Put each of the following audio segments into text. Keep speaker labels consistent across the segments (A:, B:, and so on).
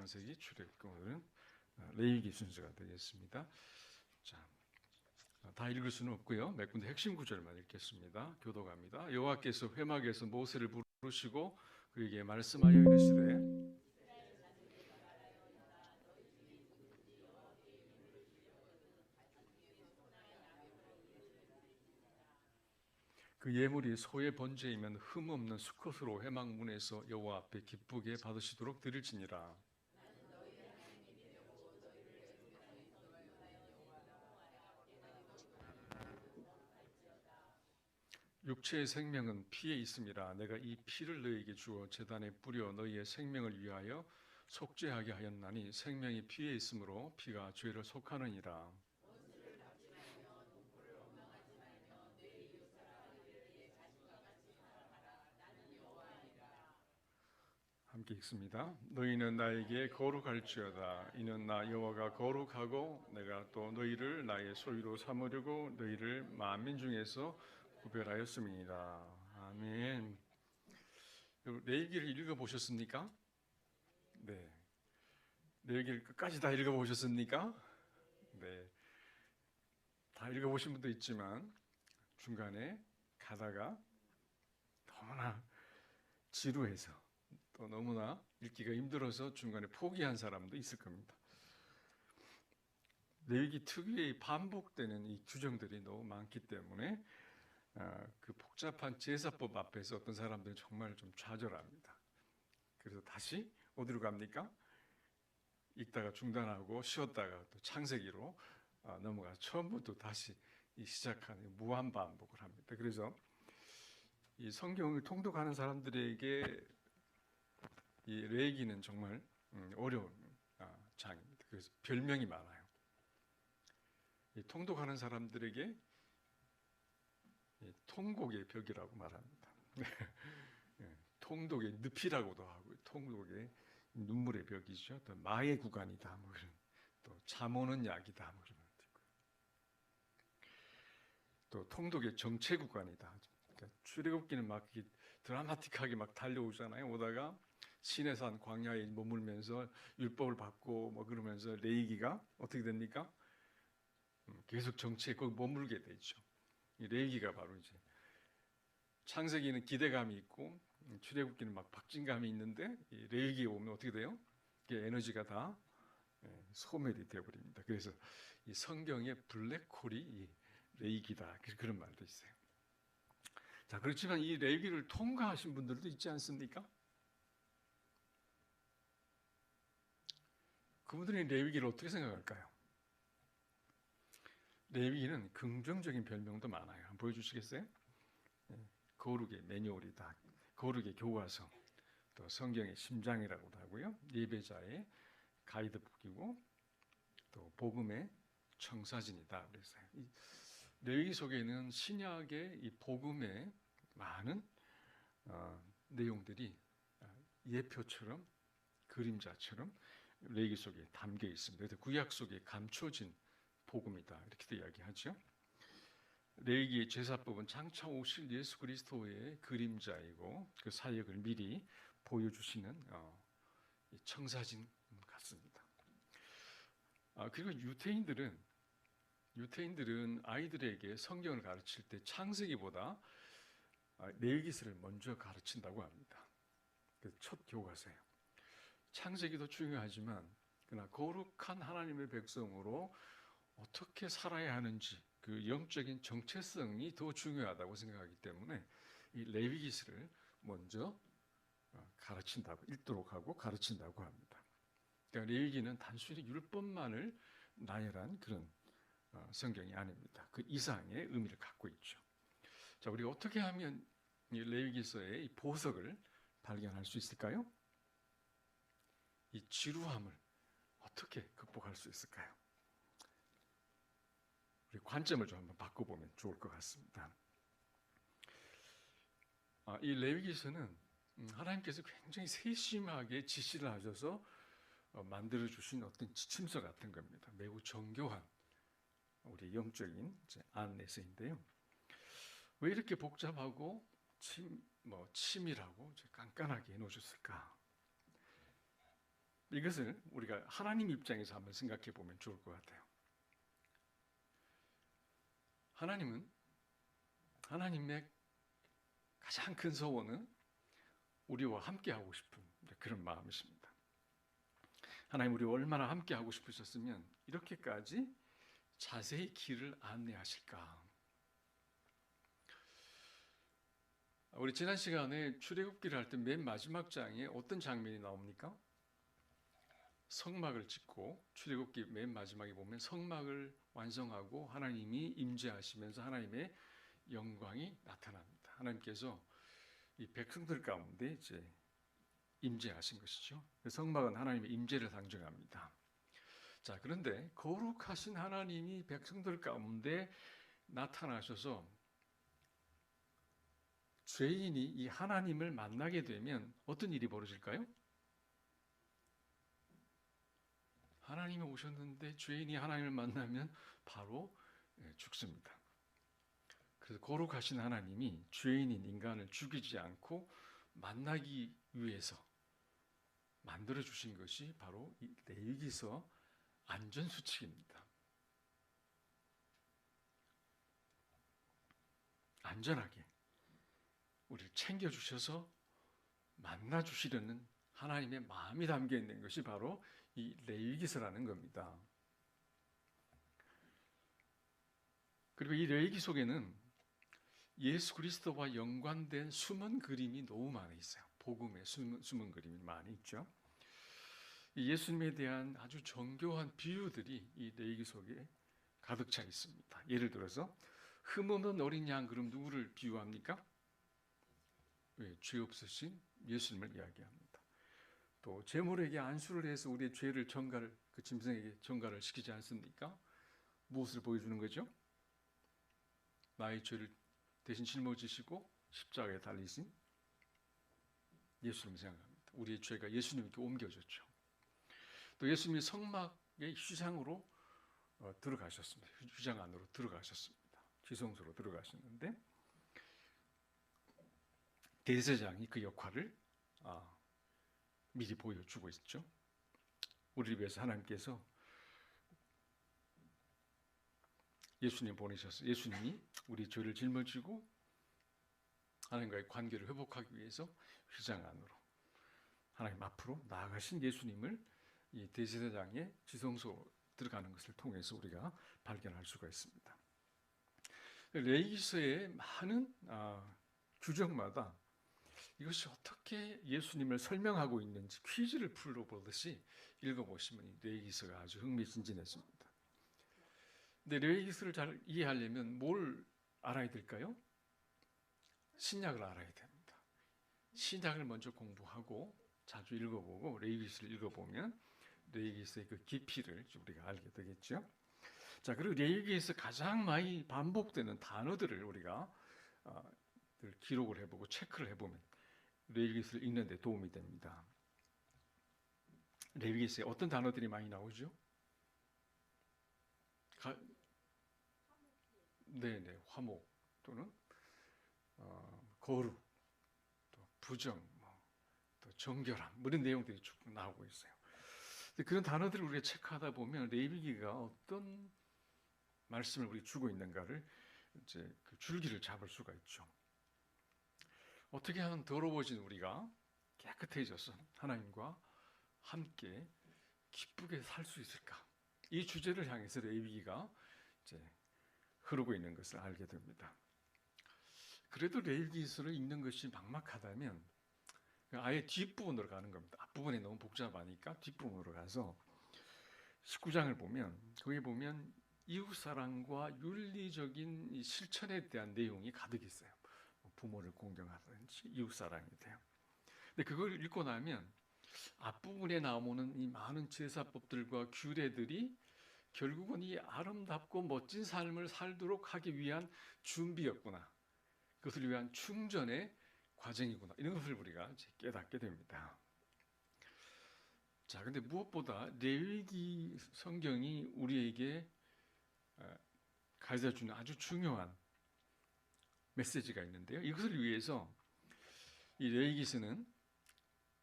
A: 창세기, 출애굽기, 오늘은 레위기 순서가 되겠습니다. 자, 다 읽을 수는 없고요. 몇 군데 핵심 구절만 읽겠습니다. 교독합니다. 여호와께서 회막에서 모세를 부르시고 그에게 말씀하여 이르시되 그 예물이 소의 번제이면 흠 없는 수컷으로 회막 문에서 여호와 앞에 기쁘게 받으시도록 드릴지니라. 육체의 생명은 피에 있음이라. 내가 이 피를 너희에게 주어 제단에 뿌려 너희의 생명을 위하여 속죄하게 하였나니 생명이 피에 있으므로 피가 죄를 속하느니라. 함께 읽습니다. 너희는 나에게 거룩할지어다. 이는 나 여호와가 거룩하고 내가 또 너희를 나의 소유로 삼으려고 너희를 만민 중에서 구별하였음이니라. 아멘. 레위기를 읽어보셨습니까? 네. 레위기를 끝까지 다 읽어보셨습니까? 네. 다 읽어보신 분도 있지만 중간에 가다가 너무나 지루해서 또 너무나 읽기가 힘들어서 중간에 포기한 사람도 있을 겁니다. 레위기 특유의 반복되는 이 규정들이 너무 많기 때문에 그 복잡한 제사법 앞에서 어떤 사람들은 정말 좀 좌절합니다. 그래서 다시 어디로 갑니까? 읽다가 중단하고 쉬었다가 또 창세기로 넘어가 처음부터 다시 시작하는 무한 반복을 합니다. 그래서 이 성경을 통독하는 사람들에게 이 레위기는 정말 어려운 장입니다. 그래서 별명이 많아요. 통독하는 사람들에게 통곡의 벽이라고 말합니다. 통독의 늪이라고도 하고 통독의 눈물의 벽이죠. 또 마의 구간이다. 뭐 그런 또 잠 오는 약이다. 뭐 그런 것도 있고요. 또 통독의 정체 구간이다. 그러니까 출애굽기는 막 드라마틱하게 막 달려오잖아요. 오다가 시내산 광야에 머물면서 율법을 받고 뭐 그러면서 레위기가 어떻게 됩니까? 계속 정치에 거기 머물게 되죠. 이 레위기가 바로 이제 창세기는 기대감이 있고 출애굽기는 막 박진감이 있는데 이 레위기에 오면 어떻게 돼요? 이게 에너지가 다 소멸이 되어버립니다. 그래서 이 성경의 블랙홀이 이 레위기다 그런 말도 있어요. 자, 그렇지만 이 레위기를 통과하신 분들도 있지 않습니까? 그분들이 레위기를 어떻게 생각할까요? 레위기는 긍정적인 별명도 많아요. 한번 보여주시겠어요? 거룩의 매뉴얼이다. 거룩의 교과서. 또 성경의 심장이라고도 하고요. 예배자의 가이드북이고 또 복음의 청사진이다. 그랬어요. 레위기 속에는 신약의 이 복음의 많은 내용들이 예표처럼 그림자처럼 레위기 속에 담겨 있습니다. 그래서 구약 속에 감춰진 복음이다 이렇게도 이야기하죠. 레위기의 제사법은 장차 오실 예수 그리스도의 그림자이고 그 사역을 미리 보여주시는 청사진 같습니다. 그리고 유태인들은 아이들에게 성경을 가르칠 때 창세기보다 레위기서를 먼저 가르친다고 합니다. 그래서 첫 교과서예요. 창세기도 중요하지만 그러나 거룩한 하나님의 백성으로 어떻게 살아야 하는지 그 영적인 정체성이 더 중요하다고 생각하기 때문에 이 레위기서를 먼저 가르친다고 읽도록 하고 가르친다고 합니다. 그러니까 레위기는 단순히 율법만을 나열한 그런 성경이 아닙니다. 그 이상의 의미를 갖고 있죠. 자, 우리가 어떻게 하면 이 레위기서의 이 보석을 발견할 수 있을까요? 이 지루함을 어떻게 극복할 수 있을까요? 우리 관점을 좀 한번 바꿔보면 좋을 것 같습니다. 이 레위기서는 하나님께서 굉장히 세심하게 지시를 하셔서 만들어 주신 어떤 지침서 같은 겁니다. 매우 정교한 우리 영적인 안내서인데요. 왜 이렇게 복잡하고 치밀하고 깐깐하게 해놓으셨을까? 이것을 우리가 하나님 입장에서 한번 생각해 보면 좋을 것 같아요. 하나님의 가장 큰 소원은 우리와 함께 하고 싶은 그런 마음이십니다. 하나님 우리와 얼마나 함께 하고 싶으셨으면 이렇게까지 자세히 길을 안내하실까? 우리 지난 시간에 출애굽기를 할 때 맨 마지막 장에 어떤 장면이 나옵니까? 성막을 짓고 출애굽기 맨 마지막에 보면 성막을 완성하고 하나님이 임재하시면서 하나님의 영광이 나타납니다. 하나님께서 이 백성들 가운데 이제 임재하신 것이죠. 성막은 하나님의 임재를 상징합니다. 자, 그런데 거룩하신 하나님이 백성들 가운데 나타나셔서 죄인이 이 하나님을 만나게 되면 어떤 일이 벌어질까요? 하나님이 오셨는데 죄인이 하나님을 만나면 바로 죽습니다. 그래서 거룩하신 하나님이 죄인인 인간을 죽이지 않고 만나기 위해서 만들어 주신 것이 바로 이 레위기서 안전수칙입니다. 안전하게 우리를 챙겨주셔서 만나주시려는 하나님의 마음이 담겨 있는 것이 바로 이 레위기서라는 겁니다. 그리고 이 레위기 속에는 예수 그리스도와 연관된 숨은 그림이 너무 많이 있어요. 복음의 숨은 그림이 많이 있죠. 예수님에 대한 아주 정교한 비유들이 이 레위기 속에 가득 차 있습니다. 예를 들어서 흠없는 어린 양, 그럼 누구를 비유합니까? 죄 없으신 예수님을 이야기합니다. 또 제물에게 안수를 해서 우리의 죄를 그 짐승에게 전가를 시키지 않습니까? 무엇을 보여주는 거죠? 나의 죄를 대신 짊어지시고 십자가에 달리신 예수님을 생각합니다. 우리의 죄가 예수님께 옮겨졌죠. 또 예수님이 성막의 휘장으로 들어가셨습니다. 휘장 안으로 들어가셨습니다. 지성소로 들어가셨는데 대제사장이 그 역할을 미리 보여주고 있죠. 우리를 위해서 하나님께서 예수님 보내셨어요. 예수님이 우리 죄를 짊어지고 하나님과의 관계를 회복하기 위해서 휘장 안으로 하나님 앞으로 나아가신 예수님을 이 대제사장의 지성소 들어가는 것을 통해서 우리가 발견할 수가 있습니다. 레위기서의 많은 규정마다 이것이 어떻게 예수님을 설명하고 있는지 퀴즈를 풀어보듯이 읽어보시면 레위기서가 아주 흥미진진해집니다. 근데 레위기서를 잘 이해하려면 뭘 알아야 될까요? 신약을 알아야 됩니다. 신약을 먼저 공부하고 자주 읽어보고 레위기서를 읽어보면 레위기서의 그 깊이를 우리가 알게 되겠죠. 자, 그리고 레위기에서 가장 많이 반복되는 단어들을 우리가 기록을 해보고 체크를 해보면 레위기서를 읽는 데 도움이 됩니다. 레위기서에 어떤 단어들이 많이 나오죠? 네네, 화목 또는 거룩, 또 부정, 또 정결함 이런 내용들이 쭉 나오고 있어요. 그런 단어들을 우리가 체크하다 보면 레위기가 어떤 말씀을 우리 주고 있는가를 이제 그 줄기를 잡을 수가 있죠. 어떻게 하면 더러워진 우리가 깨끗해져서 하나님과 함께 기쁘게 살 수 있을까? 이 주제를 향해서 레위기가 이제 흐르고 있는 것을 알게 됩니다. 그래도 레위기서를 읽는 것이 막막하다면 아예 뒷부분으로 가는 겁니다. 앞부분이 너무 복잡하니까 뒷부분으로 가서 19장을 보면 거기 보면 이웃사랑과 윤리적인 실천에 대한 내용이 가득 있어요. 부모를 공경하든지 이웃사랑에 대한. 근데 그걸 읽고 나면 앞부분에 나오는 이 많은 제사법들과 규례들이 결국은 이 아름답고 멋진 삶을 살도록 하기 위한 준비였구나. 그것을 위한 충전의 과정이구나. 이런 것을 우리가 이제 깨닫게 됩니다. 자, 근데 무엇보다 레위기 성경이 우리에게 가르쳐 주는 아주 중요한 메시지가 있는데요. 이것을 위해서 이 레위기서는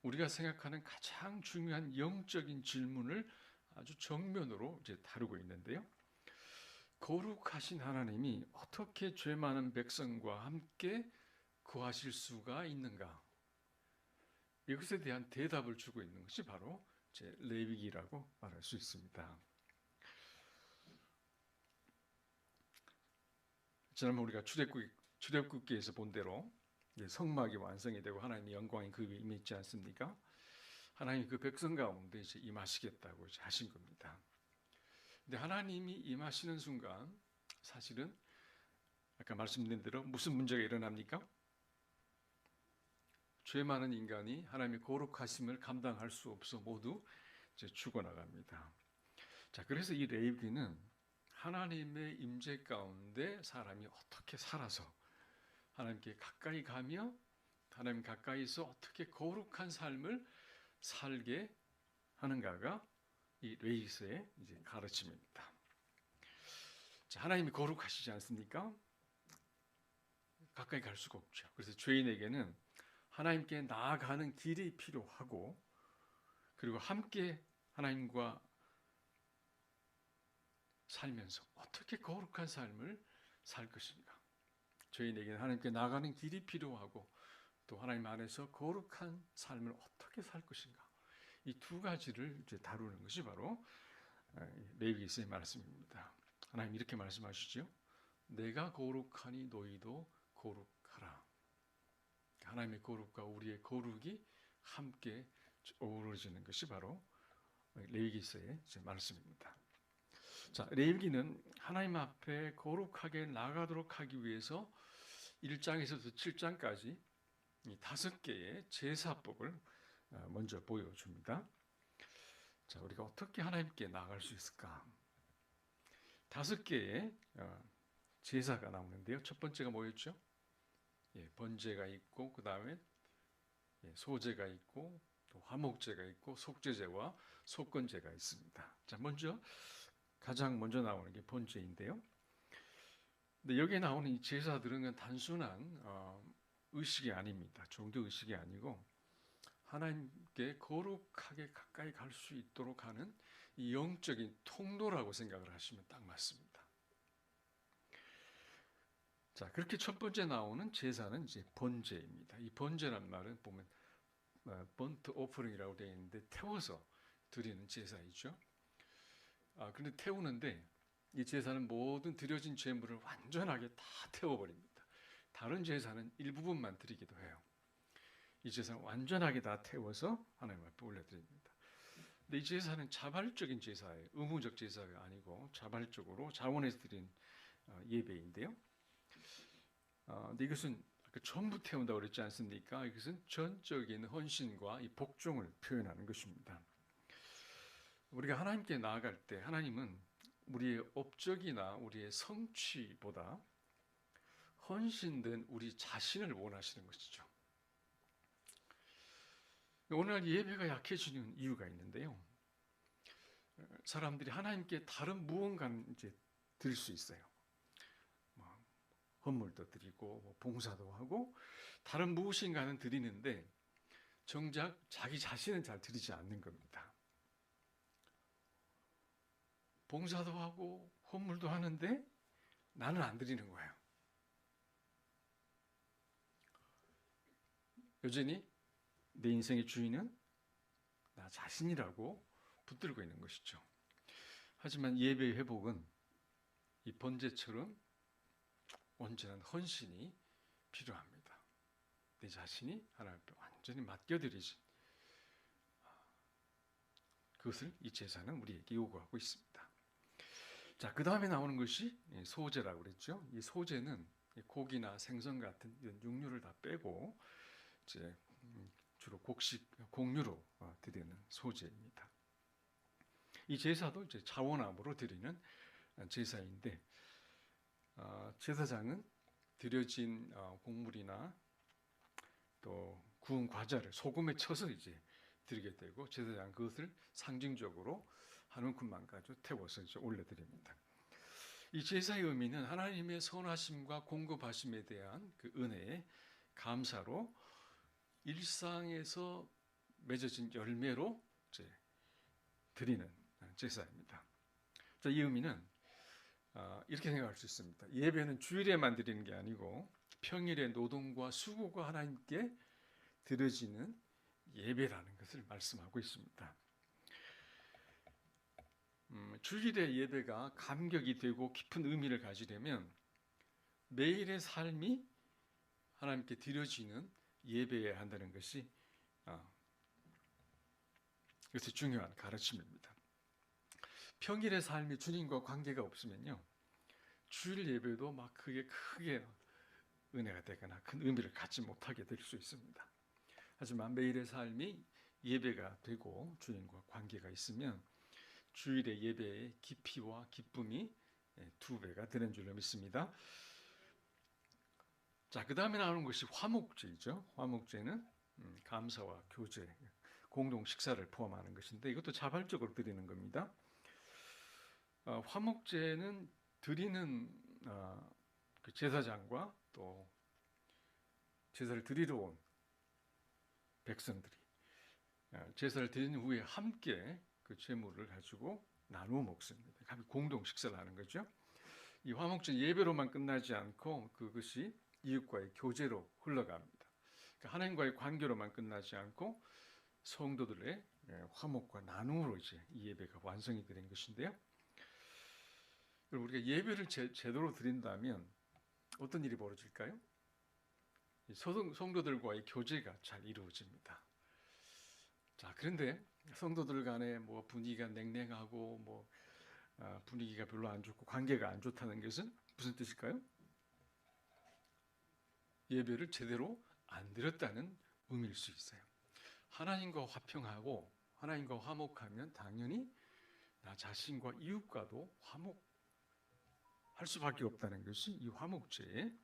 A: 우리가 생각하는 가장 중요한 영적인 질문을 아주 정면으로 이제 다루고 있는데요. 거룩하신 하나님이 어떻게 죄 많은 백성과 함께 거하실 수가 있는가? 이것에 대한 대답을 주고 있는 것이 바로 제 레위기라고 말할 수 있습니다. 지난번 우리가 출애굽기에서 본 대로 성막이 완성이 되고 하나님의 영광이 그 위에 임했지 않습니까? 하나님이 그 백성 가운데 이제 임하시겠다고 이제 하신 겁니다. 근데 하나님이 임하시는 순간 사실은 아까 말씀드린 대로 무슨 문제가 일어납니까? 죄 많은 인간이 하나님의 거룩하심을 감당할 수 없어 모두 이제 죽어나갑니다. 자, 그래서 이 레위기는 하나님의 임재 가운데 사람이 어떻게 살아서 하나님께 가까이 가며 하나님 가까이서 어떻게 거룩한 삶을 살게 하는가가 이 레위기서의 이제 가르침입니다. 자, 하나님이 거룩하시지 않습니까? 가까이 갈 수가 없죠. 그래서 죄인에게는 하나님께 나아가는 길이 필요하고, 그리고 함께 하나님과 살면서 어떻게 거룩한 삶을 살 것인가. 죄인에게는 하나님께 나아가는 길이 필요하고, 또 하나님 안에서 거룩한 삶을 어떻게 살 것인가. 이 두 가지를 이제 다루는 것이 바로 레위기서의 말씀입니다. 하나님 이렇게 말씀하시죠. 내가 거룩하니 너희도 거룩하라. 하나님의 거룩과 우리의 거룩이 함께 어우러지는 것이 바로 레위기서의 말씀입니다. 자, 레위기는 하나님 앞에 거룩하게 나가도록 하기 위해서 1장에서부터 7장까지 이 5개의 제사법을 먼저 보여줍니다. 자, 우리가 어떻게 하나님께 나아갈 수 있을까? 5개의 제사가 나오는데요. 첫 번째가 뭐였죠? 번제가 있고, 그 다음에 소제가 있고, 또 화목제가 있고, 속죄제와 속건제가 있습니다. 자, 가장 먼저 나오는 게 번제인데요. 근데 여기에 나오는 이 제사들은 단순한 의식이 아닙니다. 종교 의식이 아니고 하나님께 거룩하게 가까이 갈 수 있도록 하는 이 영적인 통로라고 생각을 하시면 딱 맞습니다. 자, 그렇게 첫 번째 나오는 제사는 이제 번제입니다. 이 번제란 말은 보면 번트 오퍼링이라고 되어 있는데 태워서 드리는 제사이죠. 그런데 태우는데 이 제사는 모든 드려진 제물을 완전하게 다 태워버립니다. 다른 제사는 일부분만 드리기도 해요. 이 제사는 완전하게 다 태워서 하나님 앞에 올려드립니다. 근데 이 제사는 자발적인 제사예요. 의무적 제사가 아니고 자발적으로 자원해서 드린 예배인데요. 근데 이것은 전부 태운다고 그랬지 않습니까? 이것은 전적인 헌신과 이 복종을 표현하는 것입니다. 우리가 하나님께 나아갈 때 하나님은 우리의 업적이나 우리의 성취보다 헌신된 우리 자신을 원하시는 것이죠. 오늘날 예배가 약해지는 이유가 있는데요. 사람들이 하나님께 다른 무언가는 이제 드릴 수 있어요. 헌물도 드리고 봉사도 하고 다른 무엇인가는 드리는데 정작 자기 자신은 잘 드리지 않는 겁니다. 봉사도 하고 헌물도 하는데 나는 안 드리는 거예요. 여전히 내 인생의 주인은 나 자신이라고 붙들고 있는 것이죠. 하지만 예배의 회복은 이 번제처럼 온전한 헌신이 필요합니다. 내 자신이 하나님 앞에 완전히 맡겨드리지. 그것을 이 제사는 우리에게 요구하고 있습니다. 자, 그 다음에 나오는 것이 소제라고 그랬죠. 이 소제는 고기나 생선 같은 이런 육류를 다 빼고 이제 주로 곡류로 드리는 소제입니다. 이 제사도 이제 자원함으로 드리는 제사인데 제사장은 드려진 곡물이나 또 구운 과자를 소금에 쳐서 이제 드리게 되고 제사장 그것을 상징적으로 한 움큼만 가지고 태워서 이제 올려드립니다. 이 제사의 의미는 하나님의 선하심과 공급하심에 대한 그 은혜에 감사로 일상에서 맺어진 열매로 이제 드리는 제사입니다. 자, 이 의미는 이렇게 생각할 수 있습니다. 예배는 주일에만 드리는 게 아니고 평일의 노동과 수고가 하나님께 드려지는 예배라는 것을 말씀하고 있습니다. 주일의 예배가 감격이 되고 깊은 의미를 가지려면 매일의 삶이 하나님께 드려지는 예배여야 한다는 것이 이것이 중요한 가르침입니다. 평일의 삶이 주님과 관계가 없으면요, 주일 예배도 막 크게 은혜가 되거나 큰 의미를 갖지 못하게 될 수 있습니다. 하지만 매일의 삶이 예배가 되고 주님과 관계가 있으면 주일의 예배의 깊이와 기쁨이 2배가 되는 줄로 믿습니다. 자, 그 다음에 나오는 것이 화목제이죠. 화목제는 감사와 교제, 공동 식사를 포함하는 것인데 이것도 자발적으로 드리는 겁니다. 화목제는 드리는 그 제사장과 또 제사를 드리러 온 백성들이 제사를 드린 후에 함께 그 제물을 가지고 나누어 먹습니다. 공동 식사를 하는 거죠. 이 화목제 예배로만 끝나지 않고 그것이 이웃과의 교제로 흘러갑니다. 그러니까 하나님과의 관계로만 끝나지 않고 성도들의 화목과 나눔으로 이제 이 예배가 완성이 되는 것인데요. 우리가 예배를 제대로 드린다면 어떤 일이 벌어질까요? 성도들과의 교제가 잘 이루어집니다. 자, 그런데 성도들 간에 뭐 분위기가 냉랭하고 뭐 분위기가 별로 안 좋고 관계가 안 좋다는 것은 무슨 뜻일까요? 예배를 제대로 안 드렸다는 의미일 수 있어요. 하나님과 화평하고 하나님과 화목하면 당연히 나 자신과 이웃과도 화목할 수밖에 없다는 것이 이 화목제의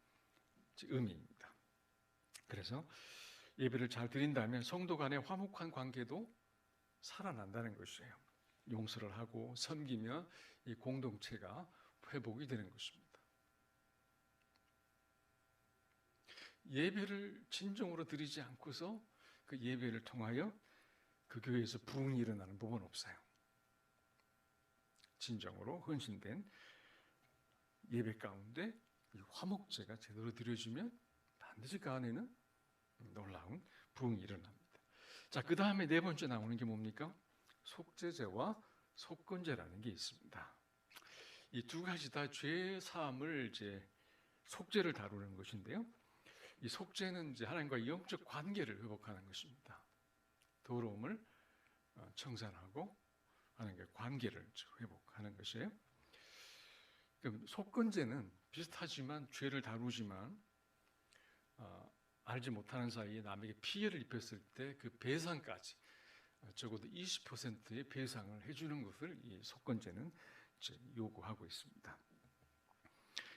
A: 의미입니다. 그래서 예배를 잘 드린다면 성도 간의 화목한 관계도 살아난다는 것이에요. 용서를 하고 섬기며 이 공동체가 회복이 되는 것입니다. 예배를 진정으로 드리지 않고서 그 예배를 통하여 그 교회에서 부흥이 일어나는 법은 없어요. 진정으로 헌신된 예배 가운데 이 화목제가 제대로 드려지면 반드시 그 안에는 놀라운 부흥이 일어납니다. 자, 그 다음에 네 번째 나오는 게 뭡니까? 속죄제와 속건제라는 게 있습니다. 이 두 가지 다 죄 사함을 이제 속죄를 다루는 것인데요. 이 속죄는 이제 하나님과 영적 관계를 회복하는 것입니다. 더러움을 청산하고 하나님과의 관계를 회복하는 것이에요. 그럼 속건제는 비슷하지만 죄를 다루지만 알지 못하는 사이에 남에게 피해를 입혔을 때 그 배상까지 적어도 20%의 배상을 해주는 것을 이 속건제는 요구하고 있습니다.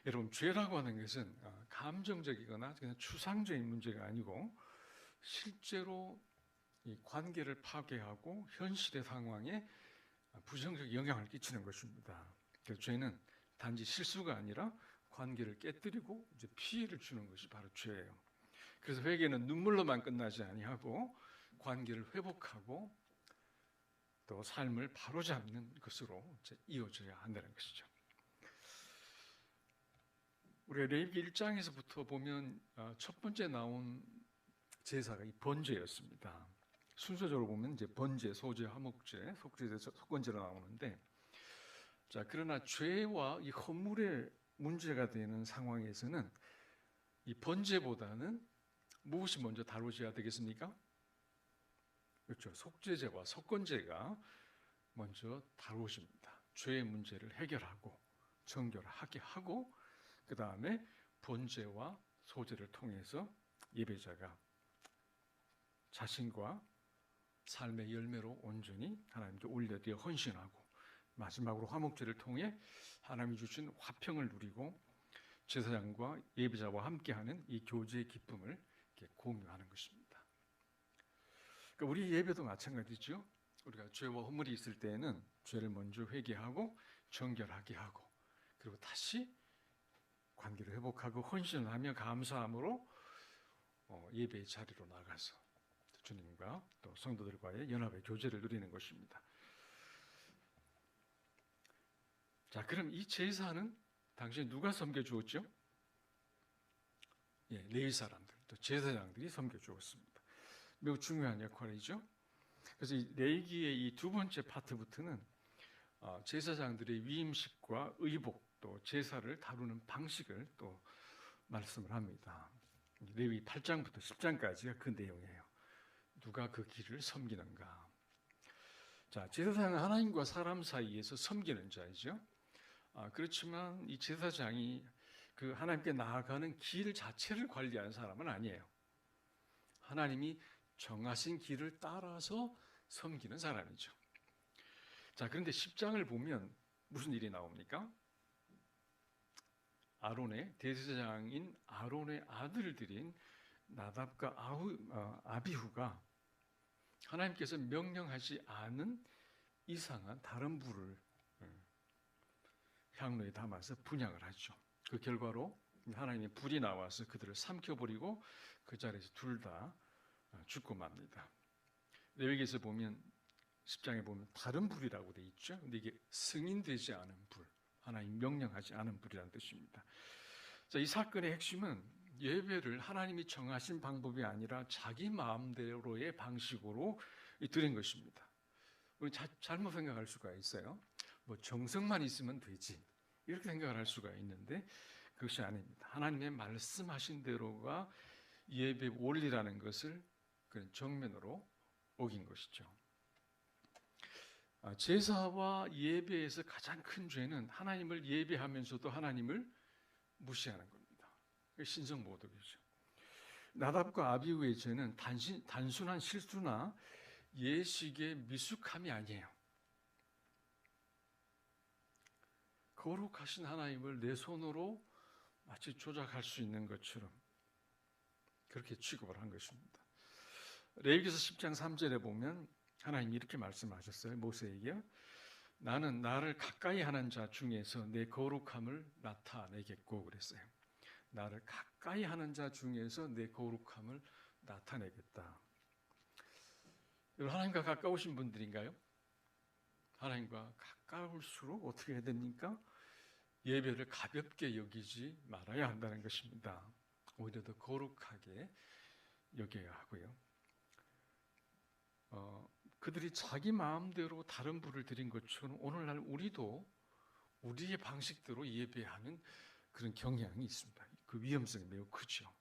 A: 여러분, 죄라고 하는 것은 감정적이거나 그냥 추상적인 문제가 아니고 실제로 이 관계를 파괴하고 현실의 상황에 부정적 영향을 끼치는 것입니다. 그래서 죄는 단지 실수가 아니라 관계를 깨뜨리고 이제 피해를 주는 것이 바로 죄예요. 그래서 회개는 눈물로만 끝나지 아니하고 관계를 회복하고 또 삶을 바로잡는 것으로 이어져야 한다는 것이죠. 우리가 레위기 1장에서부터 보면 첫 번째 나온 제사가 이 번제였습니다. 순서적으로 보면 이제 번제, 소제, 화목제, 속죄제, 속건제로 나오는데, 자, 그러나 죄와 이 허물의 문제가 되는 상황에서는 이 번제보다는 무엇이 먼저 다루어져야 되겠습니까? 그렇죠. 속죄제와 속건제가 먼저 다루어집니다. 죄의 문제를 해결하고 정결하게 하고 그 다음에 번제와 소제를 통해서 예배자가 자신과 삶의 열매로 온전히 하나님께 올려드려 헌신하고 마지막으로 화목제를 통해 하나님이 주신 화평을 누리고 제사장과 예배자와 함께하는 이 교제의 기쁨을 이렇게 공유하는 것입니다. 그러니까 우리 예배도 마찬가지죠. 우리가 죄와 허물이 있을 때에는 죄를 먼저 회개하고 정결하게 하고 그리고 다시 관계를 회복하고 헌신을 하며 감사함으로 예배의 자리로 나가서 주님과 또 성도들과의 연합의 교제를 누리는 것입니다. 자, 그럼 이 제사는 당시에 누가 섬겨주었죠? 예, 레위 사람들, 또 제사장들이 섬겨주었습니다. 매우 중요한 역할이죠. 그래서 이 레위기의 이 두 번째 파트부터는 제사장들의 위임식과 의복, 또 제사를 다루는 방식을 또 말씀을 합니다. 레위 8장부터 10장까지가 그 내용이에요. 누가 그 길을 섬기는가. 자, 제사장은 하나님과 사람 사이에서 섬기는 자이죠. 그렇지만 이 제사장이 그 하나님께 나아가는 길 자체를 관리하는 사람은 아니에요. 하나님이 정하신 길을 따라서 섬기는 사람이죠. 자, 그런데 10장을 보면 무슨 일이 나옵니까? 아론의 대제사장인 아론의 아들들인 나답과 아비후가 하나님께서 명령하지 않은 이상한 다른 불을 향로에 담아서 분향을 하죠. 그 결과로 하나님의 불이 나와서 그들을 삼켜버리고 그 자리에서 둘 다 죽고 맙니다. 레위기에서 보면 10장에 보면 다른 불이라고 돼 있죠. 근데 이게 승인되지 않은 불, 하나님 명령하지 않은 불이라는 뜻입니다. 자, 이 사건의 핵심은 예배를 하나님이 정하신 방법이 아니라 자기 마음대로의 방식으로 드린 것입니다. 우리 잘못 생각할 수가 있어요. 뭐 정성만 있으면 되지 이렇게 생각을 할 수가 있는데 그것이 아닙니다. 하나님의 말씀하신 대로가 예배 원리라는 것을 정면으로 어긴 것이죠. 제사와 예배에서 가장 큰 죄는 하나님을 예배하면서도 하나님을 무시하는 겁니다. 신성모독이죠. 나답과 아비후의 죄는 단순한 실수나 예식의 미숙함이 아니에요. 거룩하신 하나님을 내 손으로 마치 조작할 수 있는 것처럼 그렇게 취급을 한 것입니다. 레위기서 10장 3절에 보면 하나님이 이렇게 말씀하셨어요. 모세에게 나는 나를 가까이 하는 자 중에서 내 거룩함을 나타내겠고 그랬어요. 나를 가까이 하는 자 중에서 내 거룩함을 나타내겠다. 여러분, 하나님과 가까우신 분들인가요? 하나님과 가까울수록 어떻게 해야 됩니까? 예배를 가볍게 여기지 말아야 한다는 것입니다. 오히려 더 거룩하게 여겨야 하고요. 그들이 자기 마음대로 다른 불을 드린 것처럼 오늘날 우리도 우리의 방식대로 예배하는 그런 경향이 있습니다. 그 위험성이 매우 크죠.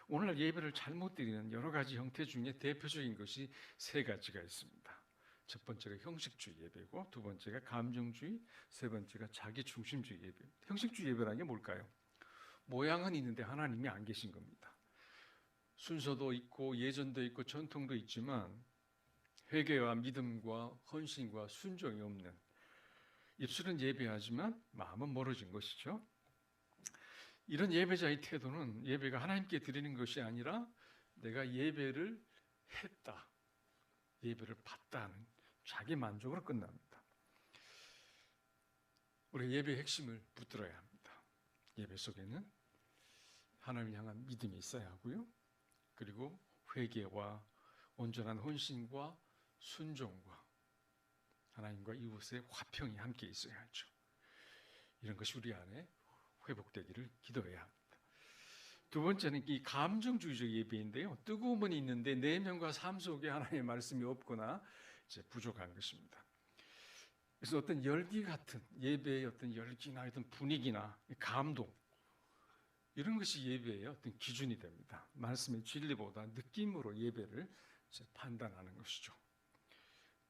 A: 오늘날 예배를 잘못 드리는 여러 가지 형태 중에 대표적인 것이 세 가지가 있습니다. 첫 번째가 형식주의 예배고, 두 번째가 감정주의, 세 번째가 자기중심주의 예배. 형식주의 예배라는 게 뭘까요? 모양은 있는데 하나님이 안 계신 겁니다. 순서도 있고 예전도 있고 전통도 있지만 회개와 믿음과 헌신과 순종이 없는, 입술은 예배하지만 마음은 멀어진 것이죠. 이런 예배자의 태도는 예배가 하나님께 드리는 것이 아니라 내가 예배를 했다, 예배를 받다는 자기 만족으로 끝납니다. 우리 예배의 핵심을 붙들어야 합니다. 예배 속에는 하나님을 향한 믿음이 있어야 하고요. 그리고 회개와 온전한 헌신과 순종과 하나님과 이웃의 화평이 함께 있어야 하죠. 이런 것이 우리 안에 회복되기를 기도해야 합니다. 두 번째는 이 감정주의적 예배인데요. 뜨거움은 있는데 내면과 삶 속에 하나님의 말씀이 없거나 이제 부족한 것입니다. 그래서 어떤 열기 같은 예배의 어떤 열기나 어떤 분위기나 감동, 이런 것이 예배의 어떤 기준이 됩니다. 말씀의 진리보다 느낌으로 예배를 이제 판단하는 것이죠.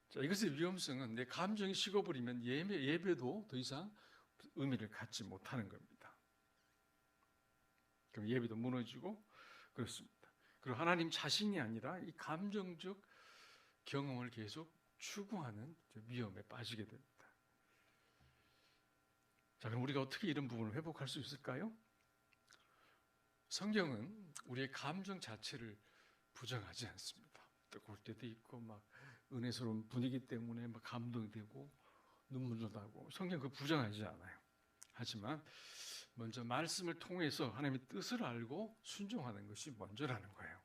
A: 자, 이것의 위험성은 내 감정이 식어버리면 예배도 더 이상 의미를 갖지 못하는 겁니다. 그럼 예배도 무너지고 그렇습니다. 그리고 하나님 자신이 아니라 이 감정적 경험을 계속 추구하는 위험에 빠지게 됩니다. 자, 그럼 우리가 어떻게 이런 부분을 회복할 수 있을까요? 성경은 우리의 감정 자체를 부정하지 않습니다. 뜨거울 때도 있고 막 은혜스러운 분위기 때문에 막 감동이 되고 눈물도 나고, 성경 그 부정하지 않아요. 하지만 먼저 말씀을 통해서 하나님의 뜻을 알고 순종하는 것이 먼저라는 거예요.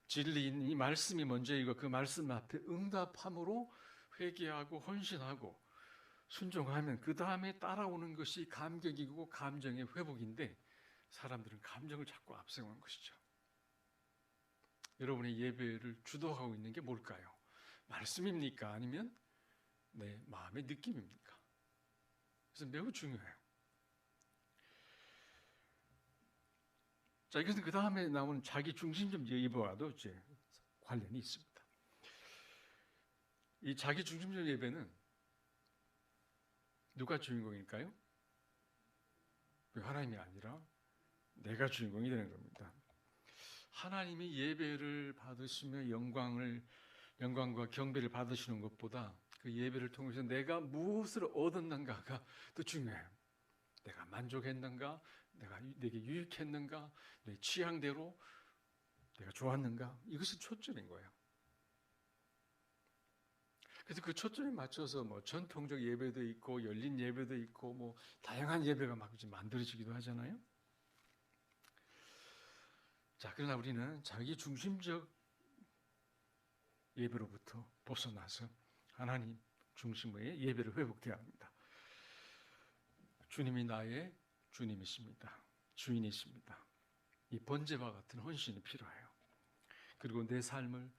A: 진리인 이 말씀이 먼저이고 그 말씀 앞에 응답함으로 회개하고 헌신하고 순종하면 그 다음에 따라오는 것이 감격이고 감정의 회복인데 사람들은 감정을 자꾸 앞세우는 것이죠. 여러분의 예배를 주도하고 있는 게 뭘까요? 말씀입니까? 아니면 내 마음의 느낌입니까? 그래서 매우 중요해요. 자, 이것은 그 다음에 나오는 자기 중심적 예배와도 이제 관련이 있습니다. 이 자기 중심적 예배는 누가 주인공일까요? 하나님이 아니라 내가 주인공이 되는 겁니다. 하나님이 예배를 받으시며 영광과 경배를 받으시는 것보다 그 예배를 통해서 내가 무엇을 얻었는가가 더 중요해요. 내가 만족했는가, 내게 유익했는가, 내 취향대로 내가 좋았는가, 이것이 초점인 거예요. 그래서 그 초점에 맞춰서 뭐 전통적 예배도 있고 열린 예배도 있고 뭐 다양한 예배가 막 만들어지기도 하잖아요. 자, 그러나 우리는 자기 중심적 예배로부터 벗어나서 하나님 중심의 예배를 회복해야 합니다. 주님이 나의 주님이십니다. 주인이십니다. 이 번제와 같은 헌신이 필요해요. 그리고 내 삶을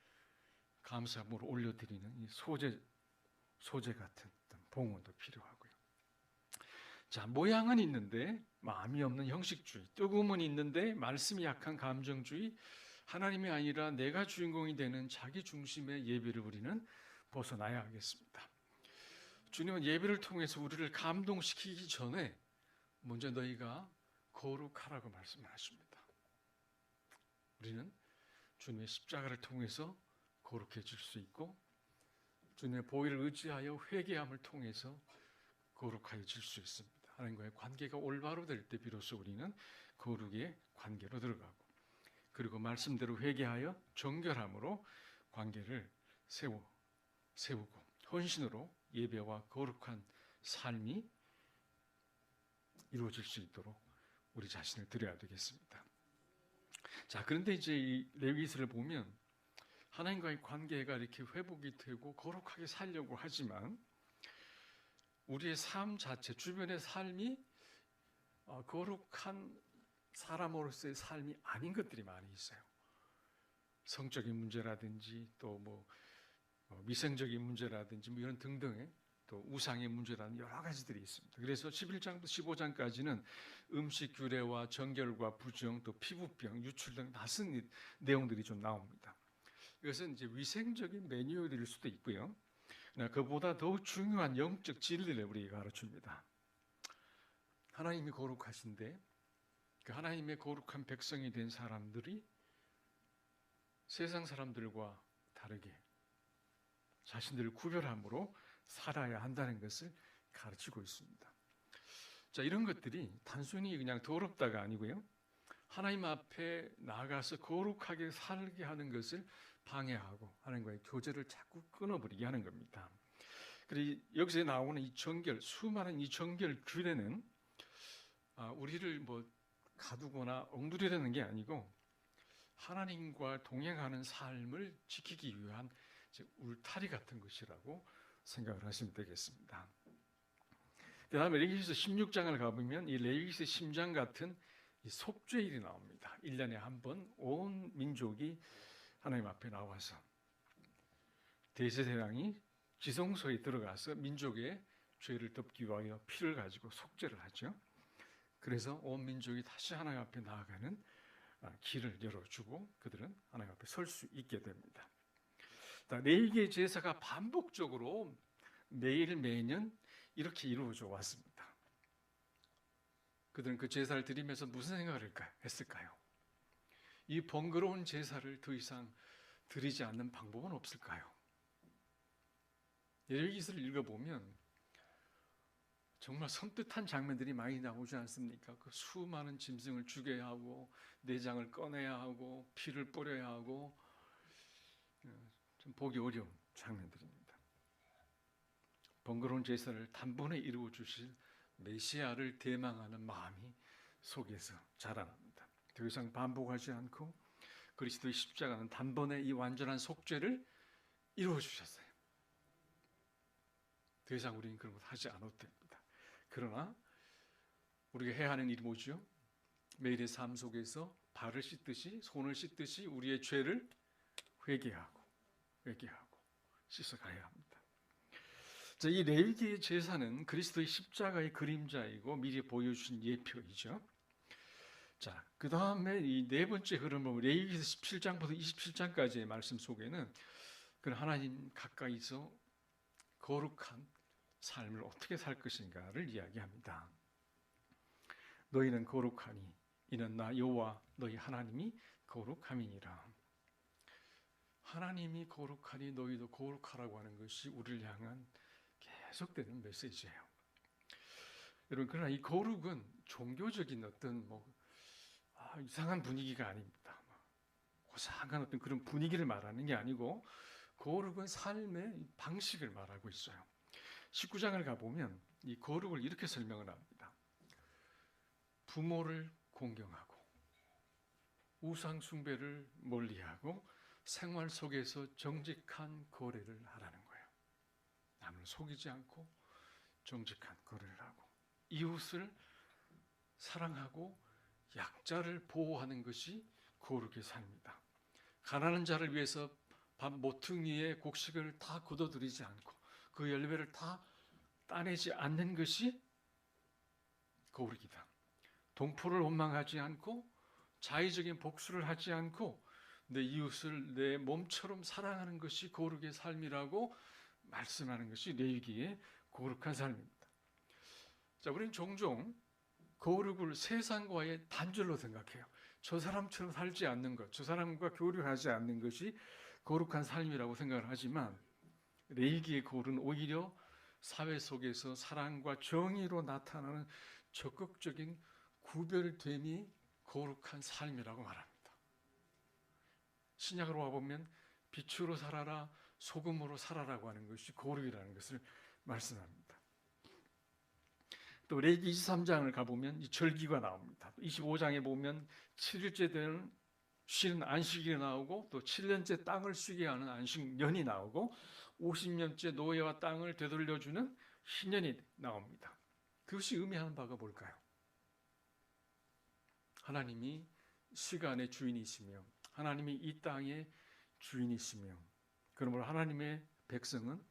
A: 감사함으로 올려드리는 이 소재 같은 봉헌도 필요하고요. 자, 모양은 있는데 마음이 없는 형식주의, 뜨거움은 있는데 말씀이 약한 감정주의, 하나님이 아니라 내가 주인공이 되는 자기 중심의 예배를 우리는 벗어나야 하겠습니다. 주님은 예배를 통해서 우리를 감동시키기 전에 먼저 너희가 거룩하라고 말씀하십니다. 우리는 주님의 십자가를 통해서 거룩해질 수 있고 주님의 보혈을 의지하여 회개함을 통해서 거룩해질 수 있습니다. 하나님과의 관계가 올바로 될 때 비로소 우리는 거룩의 관계로 들어가고 그리고 말씀대로 회개하여 정결함으로 관계를 세우고 헌신으로 예배와 거룩한 삶이 이루어질 수 있도록 우리 자신을 드려야 되겠습니다. 자, 그런데 이제 이 레위기서를 보면 하나님과의 관계가 이렇게 회복이 되고 거룩하게 살려고 하지만 우리의 삶 자체, 주변의 삶이 거룩한 사람으로서의 삶이 아닌 것들이 많이 있어요. 성적인 문제라든지 또 뭐 위생적인 문제라든지 뭐 이런 등등의 또 우상의 문제라는 여러 가지들이 있습니다. 그래서 11장부터 15장까지는 음식 규례와 정결과 부정 또 피부병, 유출 등 낯선 내용들이 좀 나옵니다. 이것은 이제 위생적인 매뉴얼일 수도 있고요. 그보다 더욱 중요한 영적 진리를 우리에게 가르칩니다. 하나님이 거룩하신데 그 하나님의 거룩한 백성이 된 사람들이 세상 사람들과 다르게 자신들을 구별함으로 살아야 한다는 것을 가르치고 있습니다. 자, 이런 것들이 단순히 그냥 더럽다가 아니고요. 하나님 앞에 나아가서 거룩하게 살게 하는 것을 방해하고 하나님과의 교제를 자꾸 끊어버리게 하는 겁니다. 그리고 여기서 나오는 이 정결, 수많은 이 정결 규례는 우리를 뭐 가두거나 엉두리려는 게 아니고 하나님과 동행하는 삶을 지키기 위한 울타리 같은 것이라고 생각을 하시면 되겠습니다. 그 다음에 레위기서 16장을 가보면 이 레위기서 10장 같은 이 속죄일이 나옵니다. 1년에 한 번 온 민족이 하나님 앞에 나와서 대제사장이 지성소에 들어가서 민족의 죄를 덮기 위하여 피를 가지고 속죄를 하죠. 그래서 온 민족이 다시 하나님 앞에 나아가는 길을 열어주고 그들은 하나님 앞에 설 수 있게 됩니다. 네 개의 제사가 반복적으로 매년 이렇게 이루어져 왔습니다. 그들은 그 제사를 드리면서 무슨 생각을 했을까요? 이 번거로운 제사를 더 이상 드리지 않는 방법은 없을까요? 레위기서를 읽어보면 정말 섬뜩한 장면들이 많이 나오지 않습니까? 그 수많은 짐승을 죽여야 하고 내장을 꺼내야 하고 피를 뿌려야 하고 좀 보기 어려운 장면들입니다. 번거로운 제사를 단번에 이루어 주실 메시아를 대망하는 마음이 속에서 자라납니다. 더 이상 반복하지 않고 그리스도의 십자가는 단번에 이 완전한 속죄를 이루어 주셨어요. 더 이상 우리는 그런 것 하지 않아도 됩니다. 그러나 우리가 해야 하는 일이 뭐죠? 매일의 삶 속에서 발을 씻듯이, 손을 씻듯이 우리의 죄를 회개하고 씻어가야 합니다. 자, 이 레위기의 제사는 그리스도의 십자가의 그림자이고 미리 보여주신 예표이죠. 자, 그 다음에 이 네 번째 흐름은 레위기에서 17장부터 27장까지의 말씀 속에는 그 하나님 가까이서 거룩한 삶을 어떻게 살 것인가를 이야기합니다. 너희는 거룩하니 이는 나 여호와 너희 하나님이 거룩함이니라. 하나님이 거룩하니 너희도 거룩하라고 하는 것이 우리를 향한 계속되는 메시지예요. 여러분, 그러나 이 거룩은 종교적인 어떤 이상한 분위기가 아닙니다. 고상한 어떤 그런 분위기를 말하는 게 아니고 거룩은 삶의 방식을 말하고 있어요. 19장을 가보면 이 거룩을 이렇게 설명을 합니다. 부모를 공경하고 우상 숭배를 멀리하고 생활 속에서 정직한 거래를 하라는 거예요. 남을 속이지 않고 정직한 거래를 하고 이웃을 사랑하고 약자를 보호하는 것이 거룩의 삶입니다. 가난한 자를 위해서 밥 모퉁이에 곡식을 다 걷어들이지 않고 그 열매를 다 따내지 않는 것이 거룩이다. 동포를 원망하지 않고 자의적인 복수를 하지 않고 내 이웃을 내 몸처럼 사랑하는 것이 거룩의 삶이라고 말씀하는 것이 레위기의 거룩한 삶입니다. 자, 우리는 종종 거룩을 세상과의 단절로 생각해요. 저 사람처럼 살지 않는 것, 저 사람과 교류하지 않는 것이 거룩한 삶이라고 생각을 하지만 레위기의 거룩은 오히려 사회 속에서 사랑과 정의로 나타나는 적극적인 구별됨이 거룩한 삶이라고 말합니다. 신약으로 와보면 빛으로 살아라, 소금으로 살아라고 하는 것이 거룩이라는 것을 말씀합니다. 또 레위기 23장을 가보면 이 절기가 나옵니다. 25장에 보면 7일째 되는 쉬는 안식일이 나오고 또 7년째 땅을 쉬게 하는 안식년이 나오고 50년째 노예와 땅을 되돌려주는 신년이 나옵니다. 그것이 의미하는 바가 뭘까요? 하나님이 시간의 주인이시며 하나님이 이 땅의 주인이시며 그러므로 하나님의 백성은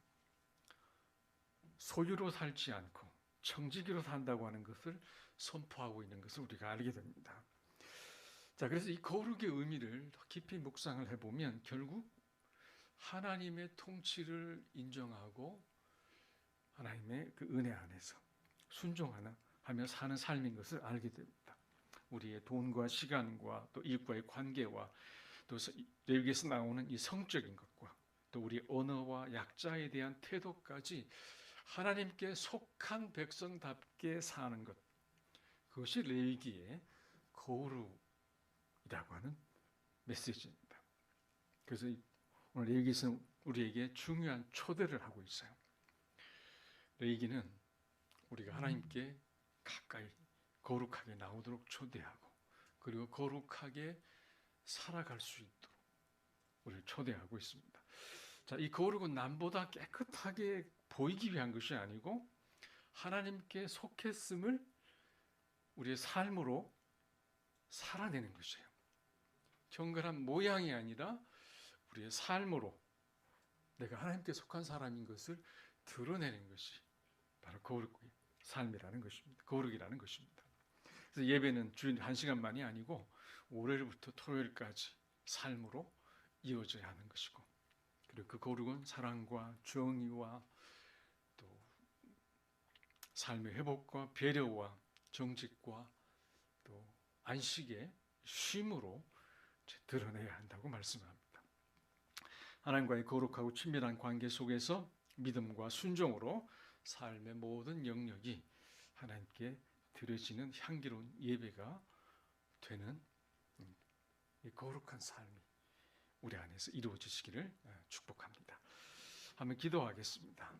A: 소유로 살지 않고 청지기로 산다고 하는 것을 선포하고 있는 것을 우리가 알게 됩니다. 자, 그래서 이 거룩의 의미를 더 깊이 묵상을 해보면 결국 하나님의 통치를 인정하고 하나님의 그 은혜 안에서 순종하며 사는 삶인 것을 알게 됩니다. 우리의 돈과 시간과 또 이웃과의 관계와 또 레위기에서 나오는 이 성적인 것과 또 우리 언어와 약자에 대한 태도까지 하나님께 속한 백성답게 사는 것, 그것이 레위기의 거룩이라고 하는 메시지입니다. 그래서 오늘 레위기에서는 우리에게 중요한 초대를 하고 있어요. 레위기는 우리가 하나님께 가까이 거룩하게 나오도록 초대하고 그리고 거룩하게 살아갈 수 있도록 우리를 초대하고 있습니다. 자, 이 거룩은 남보다 깨끗하게 보이기 위한 것이 아니고 하나님께 속했음을 우리의 삶으로 살아내는 것이에요. 정결한 모양이 아니라 우리의 삶으로 내가 하나님께 속한 사람인 것을 드러내는 것이 바로 거룩의 삶이라는 것입니다. 거룩이라는 것입니다. 그래서 예배는 주일 1시간만이 아니고 월요일부터 토요일까지 삶으로 이어져야 하는 것이고 그리고 그 거룩은 사랑과 정의와 또 삶의 회복과 배려와 정직과 또 안식의 쉼으로 드러내야 한다고 말씀합니다. 하나님과의 거룩하고 친밀한 관계 속에서 믿음과 순종으로 삶의 모든 영역이 하나님께 드려지는 향기로운 예배가 되는 이 거룩한 삶이 우리 안에서 이루어지시기를 축복합니다. 한번 기도하겠습니다.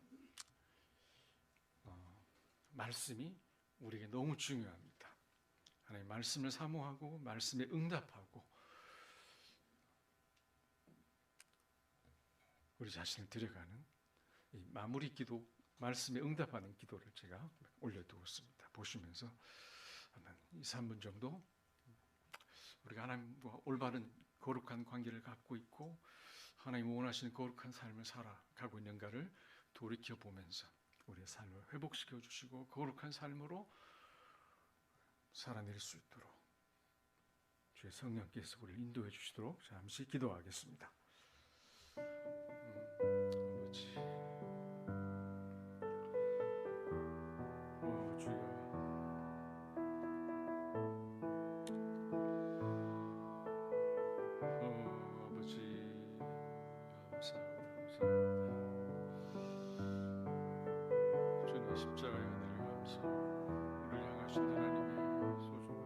A: 말씀이 우리에게 너무 중요합니다. 하나님 말씀을 사모하고 말씀에 응답하고 우리 자신을 들여가는 이 마무리 기도, 말씀에 응답하는 기도를 제가 올려두었습니다. 보시면서 한번 2, 3분 정도 우리가 하나님과 올바른 거룩한 관계를 갖고 있고 하나님 원하시는 거룩한 삶을 살아가고 있는가를 돌이켜보면서 우리의 삶을 회복시켜 주시고 거룩한 삶으로 살아낼 수 있도록 주의 성령께서 우리를 인도해 주시도록 잠시 기도하겠습니다. 아버지, 주여, 아버지 감사합니다. 주님의 십자가의 은혜를 감사합니다. 우리를 향하신 하나님의 소중함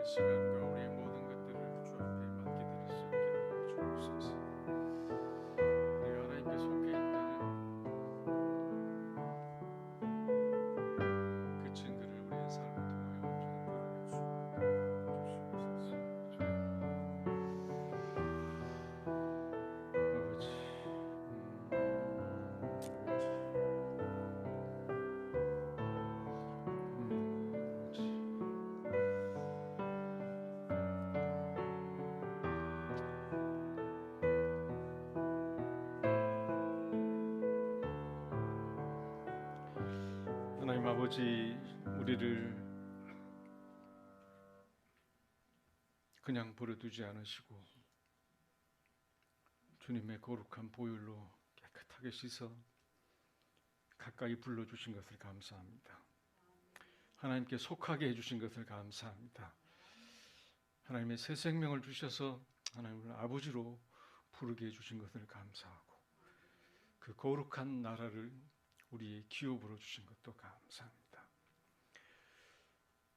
A: 시간과 우리의 모든 것들을 주 앞에 맡게 드릴 수 있게 주옵소서. 우리가 하나님께 속해 있다는 그 증거를 우리의 삶을 통하여 주옵소서. 하나님 아버지, 우리를 그냥 버려두지 않으시고 주님의 거룩한 보혈로 깨끗하게 씻어 가까이 불러주신 것을 감사합니다. 하나님께 속하게 해주신 것을 감사합니다. 하나님의 새 생명을 주셔서 하나님을 아버지로 부르게 해주신 것을 감사하고 그 거룩한 나라를 우리의 기업으로 주신 것도 감사합니다.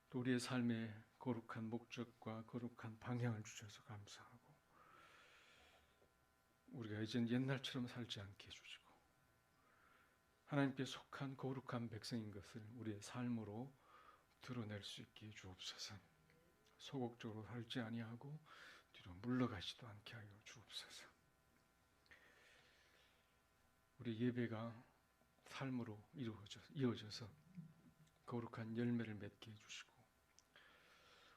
A: 또 우리의 삶에 거룩한 목적과 거룩한 방향을 주셔서 감사하고 우리가 이젠 옛날처럼 살지 않게 해주시고 하나님께 속한 거룩한 백성인 것을 우리의 삶으로 드러낼 수 있게 해 주옵소서. 소극적으로 살지 아니하고 뒤로 물러가지도 않게 하여 주옵소서. 우리 예배가 삶으로 이어져서 거룩한 열매를 맺게 해주시고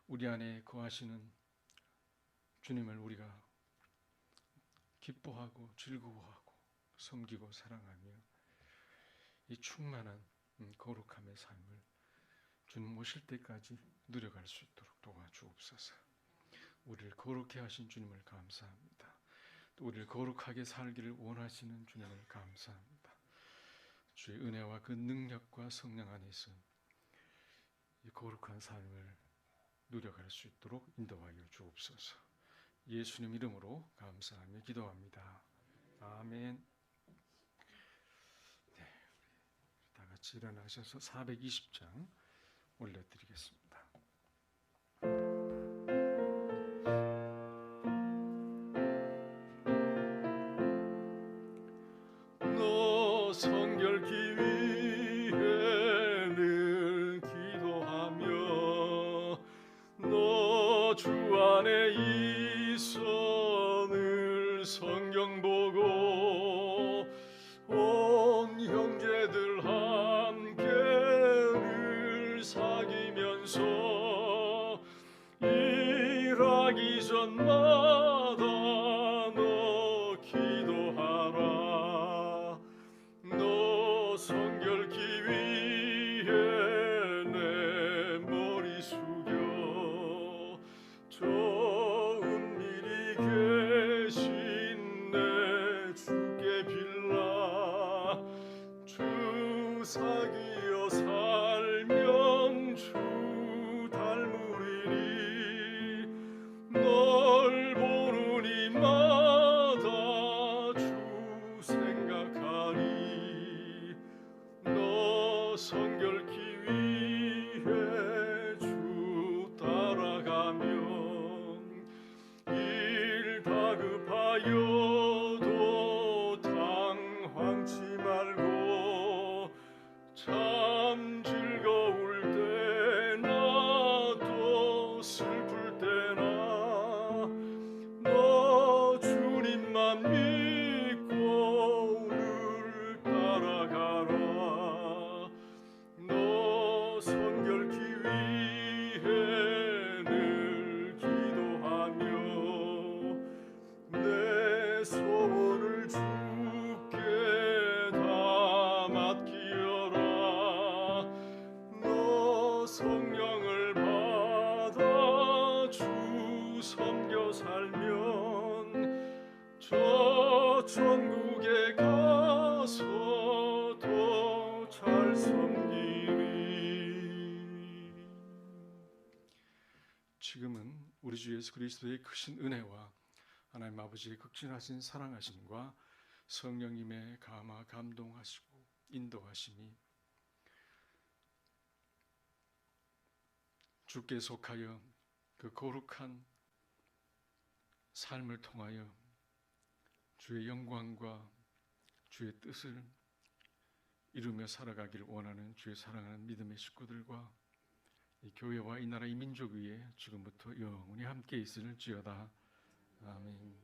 A: 우리 안에 거하시는 주님을 우리가 기뻐하고 즐거워하고 섬기고 사랑하며 이 충만한 거룩함의 삶을 주님 오실 때까지 누려갈 수 있도록 도와주옵소서. 우리를 거룩해 하신 주님을 감사합니다. 또 우리를 거룩하게 살기를 원하시는 주님을 감사합니다. 주의 은혜와 그 능력과 성령 안에서 이 거룩한 삶을 누려갈 수 있도록 인도하여 주옵소서. 예수님 이름으로 감사하며 기도합니다. 아멘. 네, 다 같이 일어나셔서 420장 올려드리겠습니다. 너 성결케 위해 늘 기도하며 너 주 안에 있어 늘 성경 보고 온 형제들 함께 늘 사귀면서 일하기 전마다 너 기도하라. 너 성결케 위해 내 머리 숙여 좋은 일이 주께 빌라. 주 사귀어 살면 주 닮으리니 널 보는 이마다 주 생각하리. 너 성결케 위해 주 따라가면 일 다급하여도 당황치 말고 참 즐거울 때나 또 슬플 때나 너 주님만 믿고 늘 따라가라. 너 성결케 위해 늘 기도하며 내 소원을 주께 다 맡기어라. 너 성령을 받아 주 섬겨 살면 저 천국에 가서 더 잘 섬기리. 지금은 우리 주 예수 그리스도의 크신 은혜와 하나님 아버지의 극진하신 사랑하심과 성령님의 감화 감동하시고 인도하심이 주께 속하여 그 거룩한 삶을 통하여 주의 영광과 주의 뜻을 이루며 살아가기를 원하는 주의 사랑하는 믿음의 식구들과 이 교회와 이 나라 이 민족 위에 지금부터 영원히 함께 있을지어다. 아멘.